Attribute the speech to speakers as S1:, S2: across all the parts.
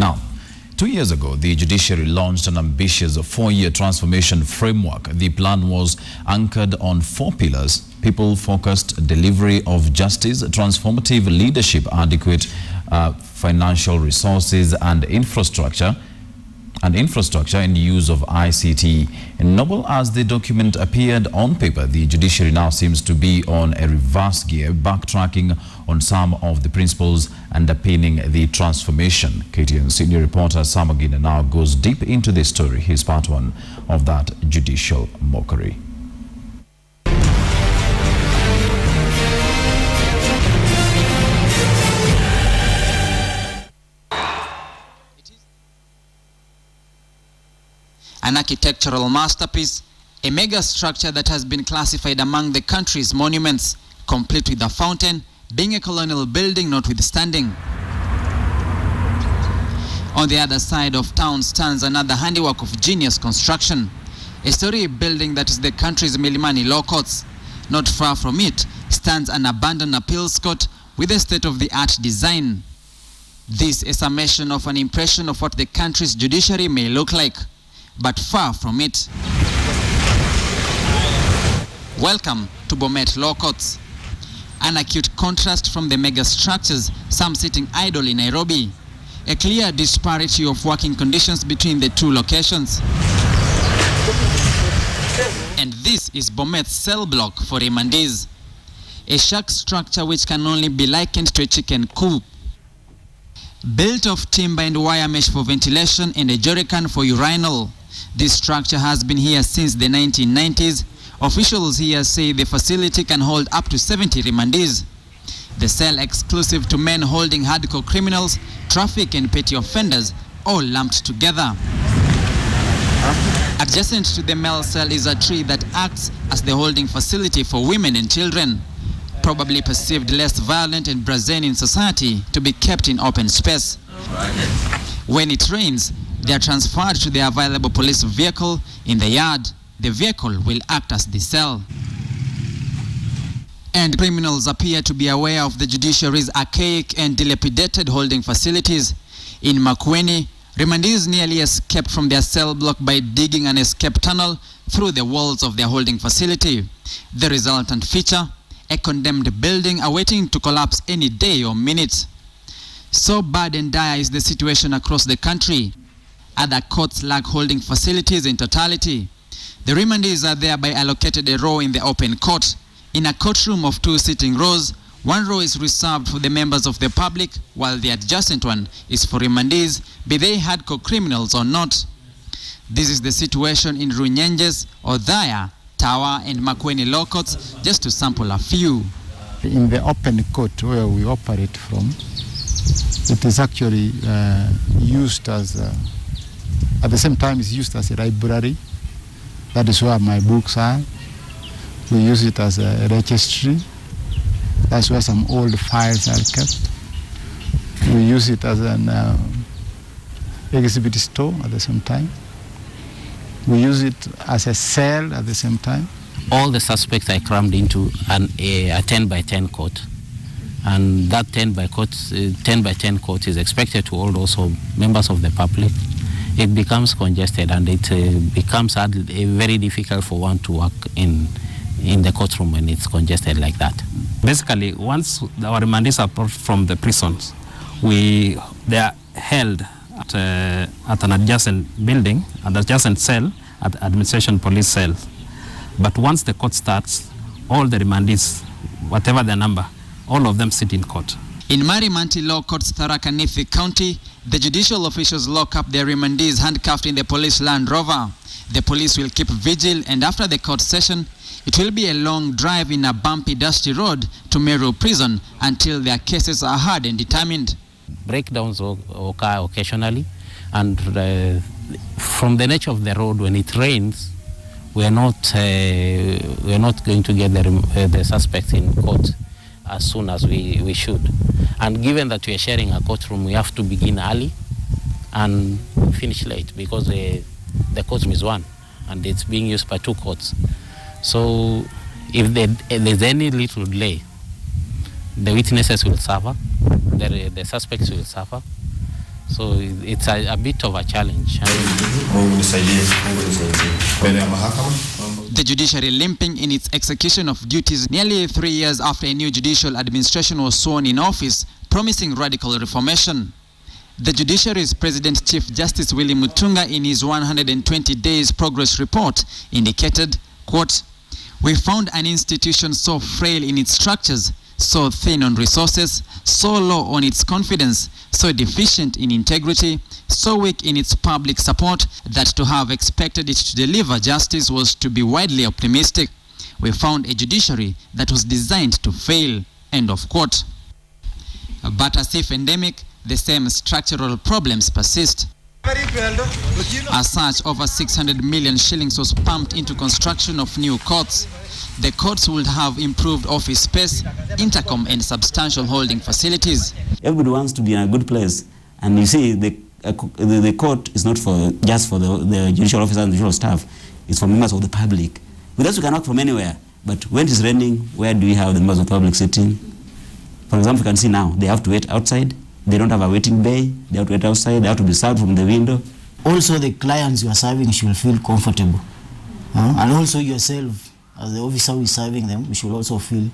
S1: Now, 2 years ago, the judiciary launched an ambitious 4-year transformation framework. The plan was anchored on 4 pillars: people-focused delivery of justice, transformative leadership, adequate financial resources, and infrastructure in use of ICT. And novel as the document appeared on paper, the judiciary now seems to be on a reverse gear, backtracking on some of the principles underpinning the transformation. KTN senior reporter Sam Ogina now goes deep into this story. He's part 1 of that judicial mockery.
S2: An architectural masterpiece, a mega structure that has been classified among the country's monuments, complete with a fountain, being a colonial building notwithstanding. On the other side of town stands another handiwork of genius construction, a story building that is the country's Milimani Law Courts. Not far from it stands an abandoned appeals court with a state-of-the-art design. This is a summation of an impression of what the country's judiciary may look like, but far from it. Welcome to Bomet Law Courts, an acute contrast from the mega structures, some sitting idle in Nairobi, a clear disparity of working conditions between the 2 locations. And this is Bomet's cell block for remandees, a shack structure which can only be likened to a chicken coop. Built of timber and wire mesh for ventilation and a jerrycan for urinal, this structure has been here since the 1990s. Officials here say the facility can hold up to 70 remandees. The cell exclusive to men holding hardcore criminals, traffic and petty offenders, all lumped together. Adjacent to the male cell is a tree that acts as the holding facility for women and children, probably perceived less violent and brazen in society, to be kept in open space. When it rains, they are transferred to the available police vehicle in the yard. The vehicle will act as the cell. And criminals appear to be aware of the judiciary's archaic and dilapidated holding facilities. In Makueni, remandees nearly escaped from their cell block by digging an escape tunnel through the walls of their holding facility. The resultant feature, a condemned building awaiting to collapse any day or minute. So bad and dire is the situation across the country. Other courts lack holding facilities in totality. The remandees are thereby allocated a row in the open court. In a courtroom of 2 sitting rows, 1 row is reserved for the members of the public, while the adjacent one is for remandees, be they hardcore criminals or not. This is the situation in Runyenjes, Othaya, Tawa and Makueni Law Courts, just to sample a few.
S3: In the open court where we operate from, it is actually used as, at the same time it's used as a library. That is where my books are. We use it as a registry. That's where some old files are kept. We use it as an exhibit store at the same time. We use it as a cell at the same time.
S4: All the suspects are crammed into a 10 by 10 court. And that 10 by 10 court is expected to hold also members of the public. It becomes congested and it becomes very difficult for one to work in the courtroom when it's congested like that.
S5: Basically, once our remandees are brought from the prisons, they are held at an adjacent building, an adjacent cell, at the administration police cell. But once the court starts, all the remandees, whatever their number, all of them sit in court.
S2: In Marimanti Law Courts, Tharaka Nithi County, the judicial officials lock up their remandees handcuffed in the police Land Rover. The police will keep vigil, and after the court session, it will be a long drive in a bumpy, dusty road to Meru Prison until their cases are heard and determined.
S4: Breakdowns occur occasionally, and from the nature of the road, when it rains, we are not going to get the suspects in court as soon as we should. And given that we are sharing a courtroom, we have to begin early and finish late because the courtroom is one and it's being used by 2 courts. So if there's any little delay, the witnesses will suffer, the suspects will suffer. So it's a bit of a challenge.
S2: The judiciary limping in its execution of duties nearly 3 years after a new judicial administration was sworn in office, promising radical reformation. The judiciary's President Chief Justice Willie Mutunga, in his 120 days progress report, indicated, quote, "We found an institution so frail in its structures, so thin on resources, so low on its confidence, so deficient in integrity, so weak in its public support, that to have expected it to deliver justice was to be widely optimistic. We found a judiciary that was designed to fail," end of quote. But as if endemic, the same structural problems persist. As such, over 600 million shillings was pumped into construction of new courts. The courts would have improved office space, intercom and substantial holding facilities.
S6: Everybody wants to be in a good place, and you see the court is not just for the judicial officers and judicial staff, it's for members of the public. With us we can work from anywhere, but when it is raining, where do we have the members of the public sitting? For example, you can see now, they have to wait outside. They don't have a waiting bay. They have to wait outside. They have to be served from the window.
S7: Also, the clients you are serving should feel comfortable. And also yourself, as the officer who is serving them, you should also feel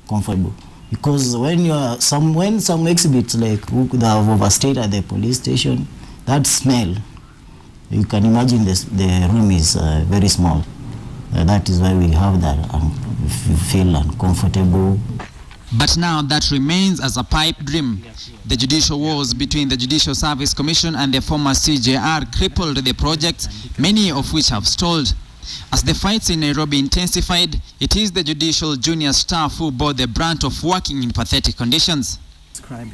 S7: comfortable. Because when some exhibits like who could have overstayed at the police station, that smell, you can imagine the room is very small. That is why we have that. If you feel uncomfortable.
S2: But now that remains as a pipe dream. The judicial wars between the Judicial Service Commission and the former CJR crippled the projects, many of which have stalled. As the fights in Nairobi intensified, it is the judicial junior staff who bore the brunt of working in pathetic conditions.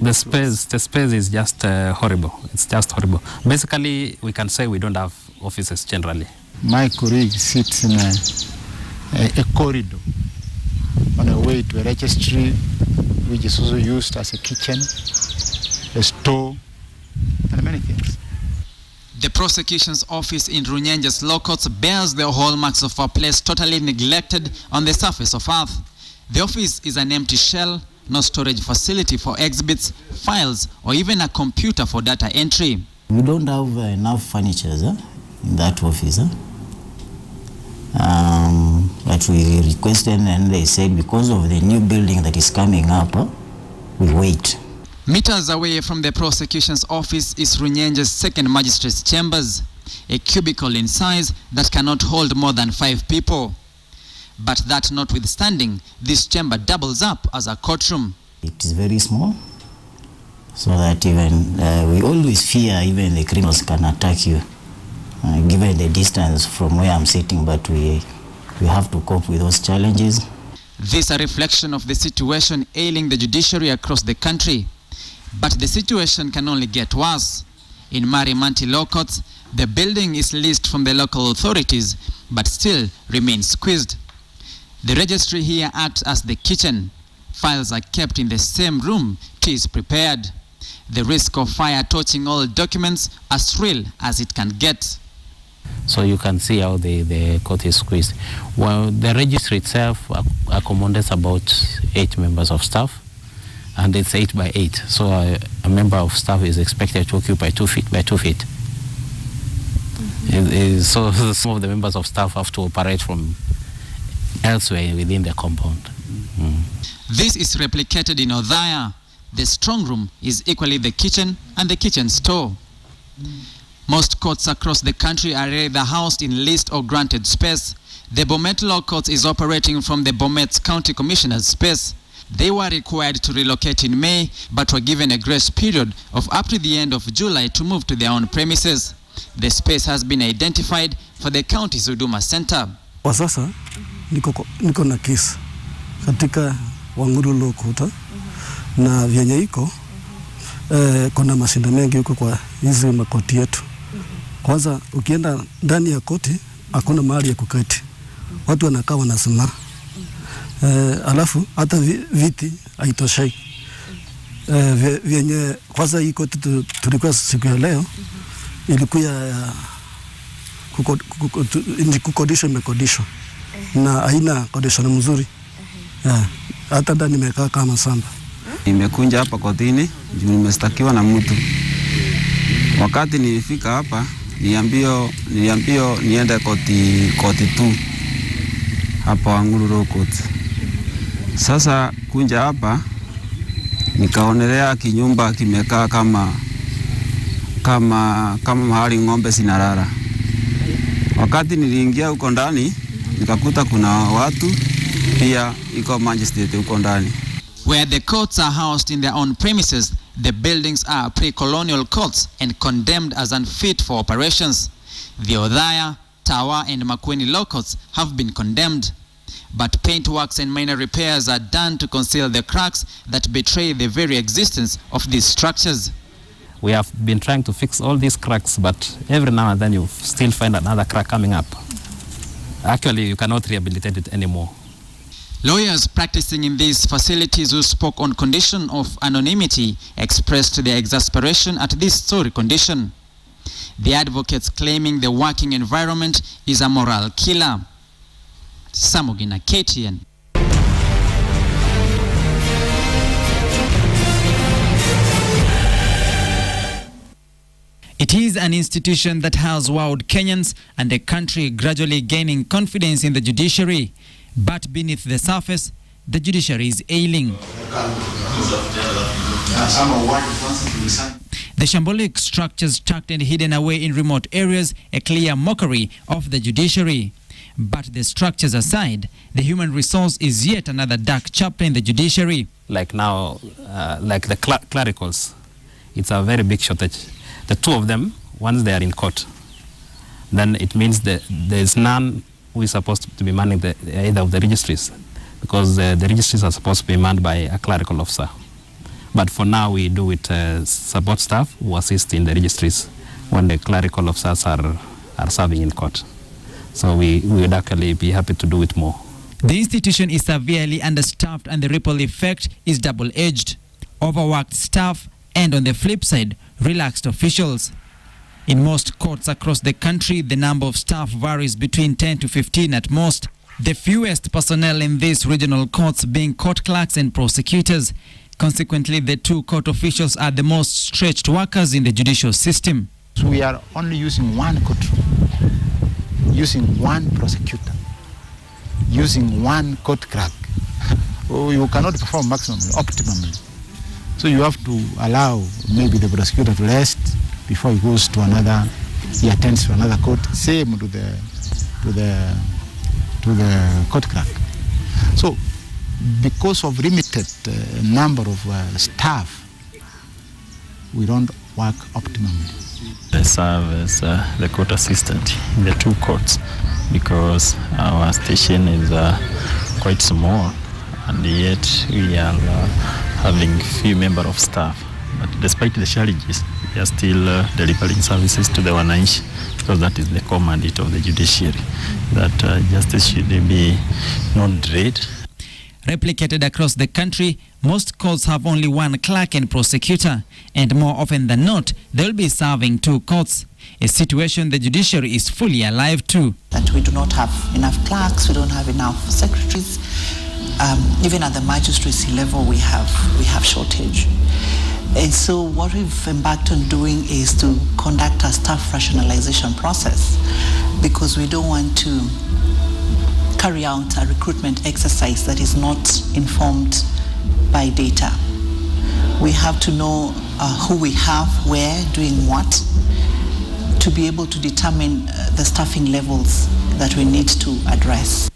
S5: The space is just horrible. It's just horrible. Basically, we can say we don't have offices generally.
S3: My colleague sits in a corridor on a way to a registry, which is also used as a kitchen, a store, and many things.
S2: The prosecution's office in Runyenje's law courts bears the hallmarks of a place totally neglected on the surface of earth. The office is an empty shell, no storage facility for exhibits, files, or even a computer for data entry.
S7: We don't have enough furniture in that office. But we requested, and they said because of the new building that is coming up, we wait.
S2: Meters away from the prosecution's office is Runyenje's second magistrate's chambers, a cubicle in size that cannot hold more than 5 people. But that notwithstanding, this chamber doubles up as a courtroom.
S7: It is very small, so that even we always fear even the criminals can attack you, given the distance from where I'm sitting, but we have to cope with those challenges.
S2: This is a reflection of the situation ailing the judiciary across the country. But the situation can only get worse. In Marimanti law courts, the building is leased from the local authorities, but still remains squeezed. The registry here acts as the kitchen. Files are kept in the same room tea is prepared. The risk of fire torching all documents as real as it can get.
S4: So you can see how the court is squeezed. Well, the registry itself accommodates about 8 members of staff, and it's 8 by 8. So a member of staff is expected to occupy 2 feet by 2 feet. So some of the members of staff have to operate from elsewhere within the compound.
S2: This is replicated in Othaya. The strong room is equally the kitchen and the kitchen store. Most courts across the country are either housed in leased or granted space. The Bomet Law Court is operating from the Bomet County Commissioner's space. They were required to relocate in May, but were given a grace period of up to the end of July to move to their own premises. The space has been identified for the county's Huduma Center.
S8: Kwa sasa niko na kesi katika Wanguru Law Court na vyenye iko kuna mashinda mengi huko kwa hizi makoti yetu. Kwanza ukienda ndani ya koti hakuna mahali ya kuketi. Watu wanakaa wanasimama. Alafu hata viti haitoshei. Vyenye kwanza hii koti tulikuwa siku ya leo ilikuwa kukodisha imekodishwa na haina kodisho mzuri. Hata ndani nimekaa kama samba.
S6: Nimekuja hapa kotini, nimestakiwa na mtu.
S9: Wakati nilifika hapa, niliambiwa niende koti tu hapa Wangulu Court. Sasa kunja hapa nikaonelea kinyumba kimekaa kama mahali ng'ombe zinalala. Wakati niliingia huko ndani nikakuta kuna watu pia iko magistrate huko ndani.
S2: Where the courts are housed in their own premises, the buildings are pre-colonial courts and condemned as unfit for operations. The Othaya, Tawa and Makueni law courts have been condemned. But paint works and minor repairs are done to conceal the cracks that betray the very existence of these structures.
S5: We have been trying to fix all these cracks, but every now and then you still find another crack coming up. Actually, you cannot rehabilitate it anymore.
S2: Lawyers practicing in these facilities who spoke on condition of anonymity expressed their exasperation at this sorry condition. The advocates claiming the working environment is a moral killer. Samugina, KTN. It is an institution that has wowed Kenyans and the country gradually gaining confidence in the judiciary. But beneath the surface, the judiciary is ailing. The shambolic structures tucked and hidden away in remote areas, a clear mockery of the judiciary. But the structures aside, the human resource is yet another dark chapter in the judiciary.
S5: Like now, like the clericals, it's a very big shortage. The two of them, once they are in court, then it means that there's none who is supposed to be manning either of the registries, because the registries are supposed to be manned by a clerical officer. But for now, we do it support staff who assist in the registries when the clerical officers are serving in court. So we would actually be happy to do it more.
S2: The institution is severely understaffed and the ripple effect is double-edged. Overworked staff and, on the flip side, relaxed officials. In most courts across the country, the number of staff varies between 10 to 15 at most. The fewest personnel in these regional courts being court clerks and prosecutors. Consequently, the two court officials are the most stretched workers in the judicial system.
S3: So we are only using one courtroom, using one prosecutor, using one court clerk. You cannot perform maximally, optimally. So you have to allow maybe the prosecutor to rest before he goes to another, he attends to another court, same to the court clerk. So because of limited number of staff, we don't work optimally.
S10: I serve as the court assistant in the two courts because our station is quite small, and yet we are having few member of staff. But despite the challenges, we are still delivering services to the wananchi, because that is the core mandate of the judiciary, that justice should be non-delayed.
S2: Replicated across the country, most courts have only one clerk and prosecutor, and more often than not, they will be serving two courts, a situation the judiciary is fully alive to.
S11: That we do not have enough clerks, we don't have enough secretaries. Even at the magistracy level, we have shortage. And so what we've embarked on doing is to conduct a staff rationalization process, because we don't want to carry out a recruitment exercise that is not informed by data. We have to know who we have, where, doing what, to be able to determine the staffing levels that we need to address.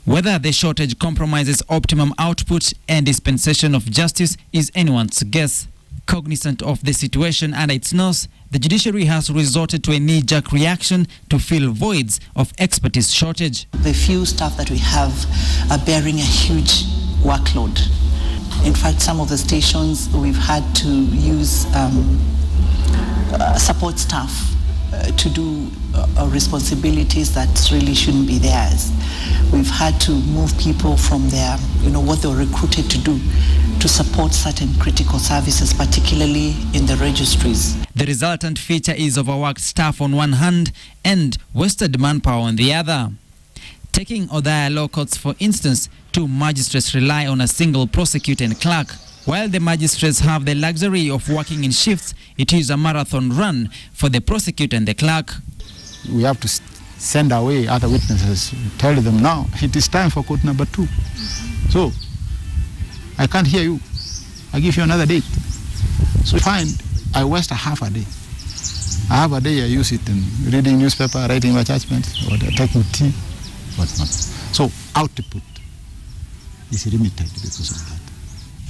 S2: Whether the shortage compromises optimum output and dispensation of justice is anyone's guess. Cognizant of the situation under its nose, the judiciary has resorted to a knee-jerk reaction to fill voids of expertise shortage.
S11: The few staff that we have are bearing a huge workload. In fact, some of the stations we've had to use support staff to do responsibilities that really shouldn't be theirs. We've had to move people from their, what they were recruited to do, to support certain critical services, particularly in the registries.
S2: The resultant feature is overworked staff on one hand and wasted manpower on the other. Taking Othaya law courts, for instance, two magistrates rely on a single prosecutor and clerk. While the magistrates have the luxury of working in shifts, it is a marathon run for the prosecutor and the clerk.
S3: We have to send away other witnesses, tell them now it is time for court number 2. So I can't hear you. I give you another date. So fine, I waste a half a day. A half a day I use it in reading newspaper, writing my judgments, or taking tea, whatnot. So output is limited because of that.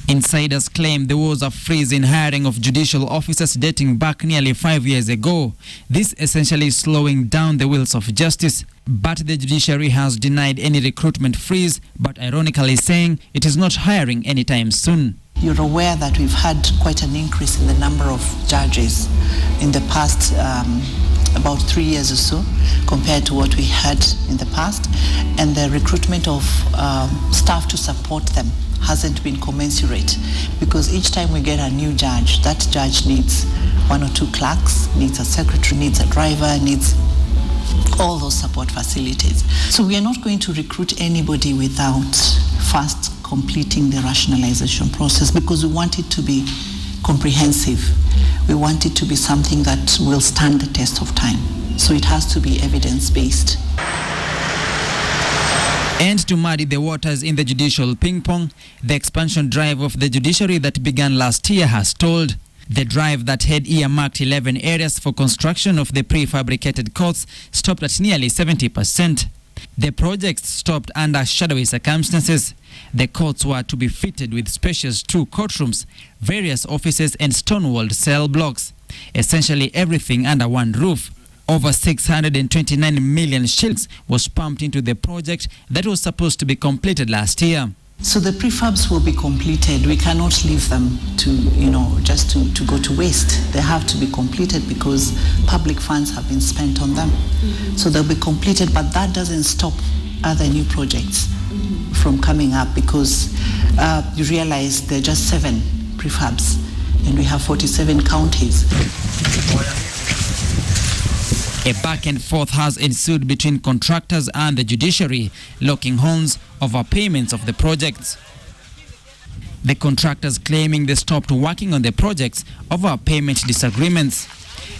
S2: Insiders claim there was a freeze in hiring of judicial officers dating back nearly 5 years ago. This essentially slowing down the wheels of justice. But the judiciary has denied any recruitment freeze, but ironically saying it is not hiring anytime soon.
S11: You're aware that we've had quite an increase in the number of judges in the past about 3 years or so compared to what we had in the past, and the recruitment of staff to support them hasn't been commensurate, because each time we get a new judge, that judge needs 1 or 2 clerks, needs a secretary, needs a driver, needs all those support facilities. So we are not going to recruit anybody without first completing the rationalization process, because we want it to be comprehensive. We want it to be something that will stand the test of time. So it has to be evidence-based.
S2: And to muddy the waters in the judicial ping-pong, the expansion drive of the judiciary that began last year has stalled. The drive that had earmarked 11 areas for construction of the prefabricated courts stopped at nearly 70%. The project stopped under shadowy circumstances. The courts were to be fitted with spacious 2 courtrooms, various offices and stone-walled cell blocks. Essentially everything under one roof. Over 629 million shillings was pumped into the project that was supposed to be completed last year.
S11: So the prefabs will be completed. We cannot leave them to, just to go to waste. They have to be completed because public funds have been spent on them. So they'll be completed, but that doesn't stop other new projects from coming up, because you realize there are just 7 prefabs and we have 47 counties.
S2: A back and forth has ensued between contractors and the judiciary, locking horns over payments of the projects. The contractors claiming they stopped working on the projects over payment disagreements.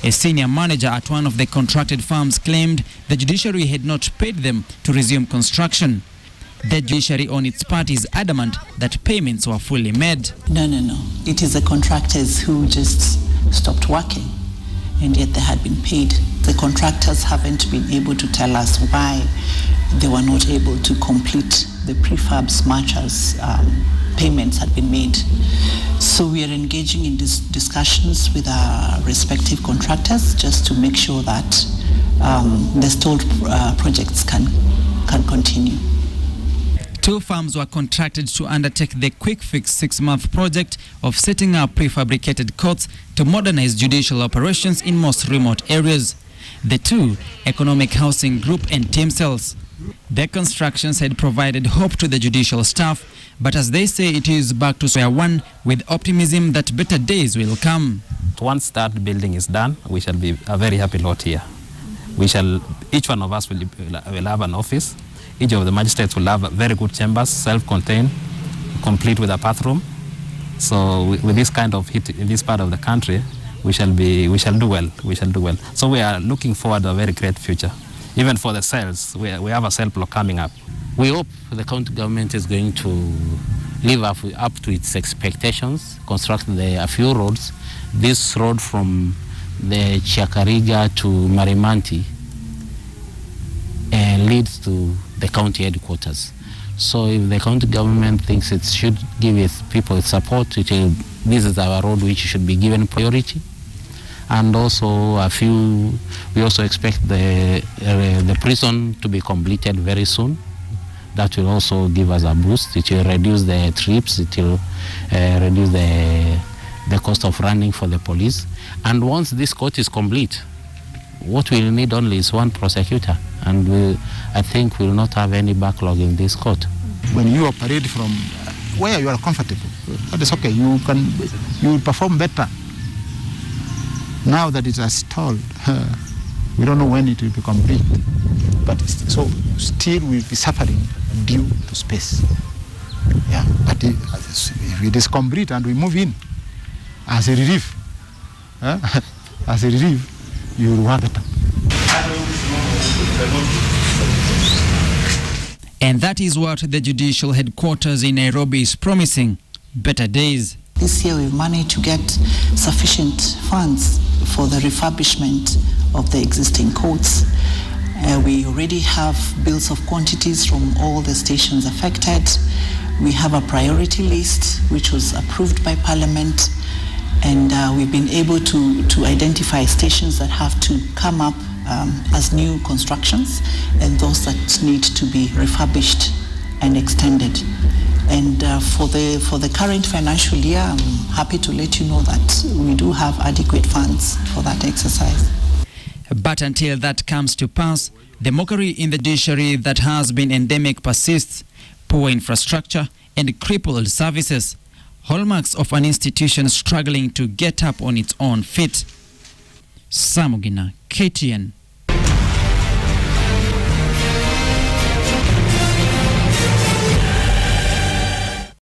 S2: A senior manager at one of the contracted firms claimed the judiciary had not paid them to resume construction. The judiciary on its part is adamant that payments were fully made.
S11: No. It is the contractors who just stopped working, and yet they had been paid. The contractors haven't been able to tell us why they were not able to complete the prefabs much as payments had been made. So we are engaging in these discussions with our respective contractors just to make sure that the stalled projects can continue.
S2: 2 firms were contracted to undertake the quick fix 6-month project of setting up prefabricated courts to modernize judicial operations in most remote areas. The 2, Economic Housing Group and Team Cells. Their constructions had provided hope to the judicial staff, but as they say, it is back to square one with optimism that better days will come.
S5: Once that building is done, we shall be a very happy lot here. Each one of us will have an office. Each of the magistrates will have very good chambers, self-contained, complete with a bathroom. So with this kind of heat in this part of the country, we shall do well. So we are looking forward to a very great future. Even for the cells, we have a cell block coming up.
S4: We hope the county government is going to live up to its expectations, construct a few roads. This road from the Chiakariga to Marimanti leads to the county headquarters. So if the county government thinks it should give its people its support, this is our road which should be given priority. And also we also expect the prison to be completed very soon. That will also give us a boost. It will reduce the trips, it will reduce the cost of running for the police. And once this court is complete, what we need only is 1 prosecutor, and I think we will not have any backlog in this court.
S3: When you operate from where you are comfortable, that is okay. You will perform better. Now that it has stalled, we don't know when it will be complete. But so still we'll be suffering due to space. Yeah, but if it is complete and we move in as a relief, as a relief, you will have it.
S2: And that is what the judicial headquarters in Nairobi is promising: better days.
S11: This year we've managed to get sufficient funds for the refurbishment of the existing courts. We already have bills of quantities from all the stations affected. We have a priority list which was approved by Parliament, and we've been able to identify stations that have to come up as new constructions and those that need to be refurbished and extended. And for the current financial year, I'm happy to let you know that we do have adequate funds for that exercise.
S2: But until that comes to pass, the mockery in the judiciary that has been endemic persists: poor infrastructure and crippled services, hallmarks of an institution struggling to get up on its own feet. Samugina, KTN.